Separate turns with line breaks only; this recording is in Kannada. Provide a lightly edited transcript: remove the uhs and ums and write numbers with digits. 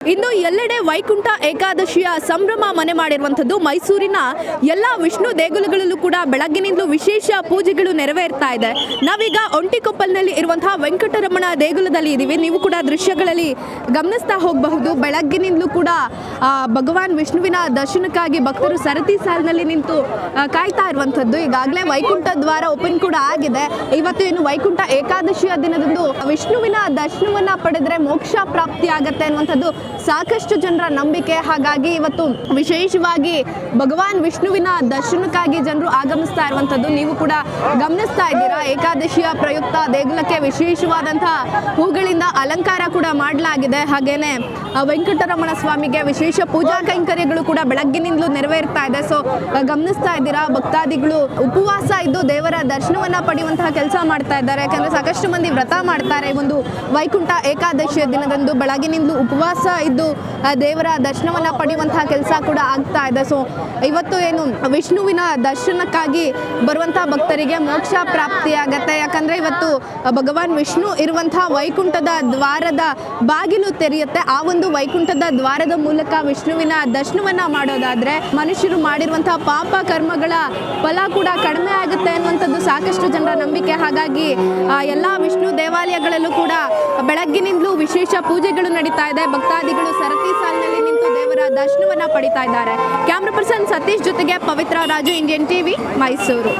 ಇಂದು ಎಲ್ಲೆಡೆ ವೈಕುಂಠ ಏಕಾದಶಿಯ ಸಂಭ್ರಮ ಮನೆ ಮಾಡಿರುವಂಥದ್ದು ಮೈಸೂರಿನ ಎಲ್ಲ ವಿಷ್ಣು ದೇಗುಲಗಳಲ್ಲೂ ಕೂಡ ಬೆಳಗ್ಗಿನಿಂದಲೂ ವಿಶೇಷ ಪೂಜೆಗಳು ನೆರವೇರ್ತಾ ಇದೆ. ನಾವೀಗ ಒಂಟಿಕೊಪ್ಪಲ್ನಲ್ಲಿ ಇರುವಂತಹ ವೆಂಕಟರಮಣ ದೇಗುಲದಲ್ಲಿ ಇದ್ದೀವಿ. ನೀವು ಕೂಡ ದೃಶ್ಯಗಳಲ್ಲಿ ಗಮನಿಸ್ತಾ ಹೋಗಬಹುದು. ಬೆಳಗ್ಗಿನಿಂದಲೂ ಕೂಡ ಭಗವಾನ್ ವಿಷ್ಣುವಿನ ದರ್ಶನಕ್ಕಾಗಿ ಭಕ್ತರು ಸರತಿ ಸಾಲಿನಲ್ಲಿ ನಿಂತು ಕಾಯ್ತಾ ಇರುವಂಥದ್ದು. ಈಗಾಗಲೇ ವೈಕುಂಠ ದ್ವಾರ ಓಪನ್ ಕೂಡ ಆಗಿದೆ. ಇವತ್ತು ಏನು ವೈಕುಂಠ ಏಕಾದಶಿಯ ದಿನದಂದು ವಿಷ್ಣುವಿನ ದರ್ಶನವನ್ನ ಪಡೆದ್ರೆ ಮೋಕ್ಷ ಪ್ರಾಪ್ತಿ ಆಗತ್ತೆ ಅನ್ನುವಂಥದ್ದು ಸಾಕಷ್ಟು ಜನರ ನಂಬಿಕೆ. ಹಾಗಾಗಿ ಇವತ್ತು ವಿಶೇಷವಾಗಿ ಭಗವಾನ್ ವಿಷ್ಣುವಿನ ದರ್ಶನಕ್ಕಾಗಿ ಜನರು ಆಗಮಿಸ್ತಾ ಇರುವಂಥದ್ದು ನೀವು ಕೂಡ ಗಮನಿಸ್ತಾ ಇದ್ದೀರಾ. ಏಕಾದಶಿಯ ಪ್ರಯುಕ್ತ ದೇಗುಲಕ್ಕೆ ವಿಶೇಷವಾದಂತಹ ಹೂಗಳಿಂದ ಅಲಂಕಾರ ಕೂಡ ಮಾಡಲಾಗಿದೆ. ಹಾಗೇನೆ ವೆಂಕಟರಮಣ ಸ್ವಾಮಿಗೆ ವಿಶೇಷ ಪೂಜಾ ಕೈಂಕರ್ಯಗಳು ಕೂಡ ಬೆಳಗ್ಗಿನಿಂದಲೂ ನೆರವೇರ್ತಾ ಇದೆ. ಸೊ ಗಮನಿಸ್ತಾ ಇದ್ದೀರಾ, ಭಕ್ತಾದಿಗಳು ಉಪವಾಸ ಇದ್ದು ದೇವರ ದರ್ಶನವನ್ನ ಪಡೆಯುವಂತಹ ಕೆಲಸ ಮಾಡ್ತಾ ಇದ್ದಾರೆ. ಯಾಕಂದ್ರೆ ಸಾಕಷ್ಟು ಮಂದಿ ವ್ರತ ಮಾಡ್ತಾರೆ. ಒಂದು ವೈಕುಂಠ ಏಕಾದಶಿಯ ದಿನದಂದು ಬೆಳಗಿನಿಂದಲೂ ಉಪವಾಸ ಇದ್ದು ದೇವರ ದರ್ಶನವನ್ನ ಪಡೆಯುವಂತಹ ಕೆಲಸ ಕೂಡ ಆಗ್ತಾ ಇದೆ. ಸೊ ಇವತ್ತು ಏನು ವಿಷ್ಣುವಿನ ದರ್ಶನಕ್ಕಾಗಿ ಬರುವಂತಹ ಭಕ್ತರಿಗೆ ಮೋಕ್ಷ ಪ್ರಾಪ್ತಿ ಆಗತ್ತೆ. ಯಾಕಂದ್ರೆ ಇವತ್ತು ಭಗವಾನ್ ವಿಷ್ಣು ಇರುವಂತಹ ವೈಕುಂಠದ ದ್ವಾರದ ಬಾಗಿಲು ತೆರೆಯುತ್ತೆ. ಆ ಒಂದು ವೈಕುಂಠದ ದ್ವಾರದ ಮೂಲಕ ವಿಷ್ಣುವಿನ ದರ್ಶನವನ್ನ ಮಾಡೋದಾದ್ರೆ ಮನುಷ್ಯರು ಮಾಡಿರುವಂತಹ ಪಾಪ ಕರ್ಮಗಳ ಫಲ ಕೂಡ ಕಡಿಮೆ ಆಗುತ್ತೆ ಅನ್ನುವಂಥದ್ದು ಸಾಕಷ್ಟು ಜನರ ನಂಬಿಕೆ. ಹಾಗಾಗಿ ಎಲ್ಲಾ ವಿಷ್ಣು ದೇವಾಲಯಗಳಲ್ಲೂ ಕೂಡ ಬೆಳಗ್ಗಿನಿಂದಲೂ ವಿಶೇಷ ಪೂಜೆಗಳು ನಡೀತಾ ಇದೆ. ಭಕ್ತಾದಿಗಳು ಸರತಿ ಸಾಲಿನಲ್ಲಿ ನಿಂತು ದೇವರ ದರ್ಶನವನ್ನ ಪಡಿತಾ ಇದ್ದಾರೆ. ಕ್ಯಾಮ್ರಾ ಪರ್ಸನ್ ಸತೀಶ್ ಜೊತೆಗೆ ಪವಿತ್ರ ರಾಜು, ಇಂಡಿಯನ್ ಟಿವಿ, ಮೈಸೂರು.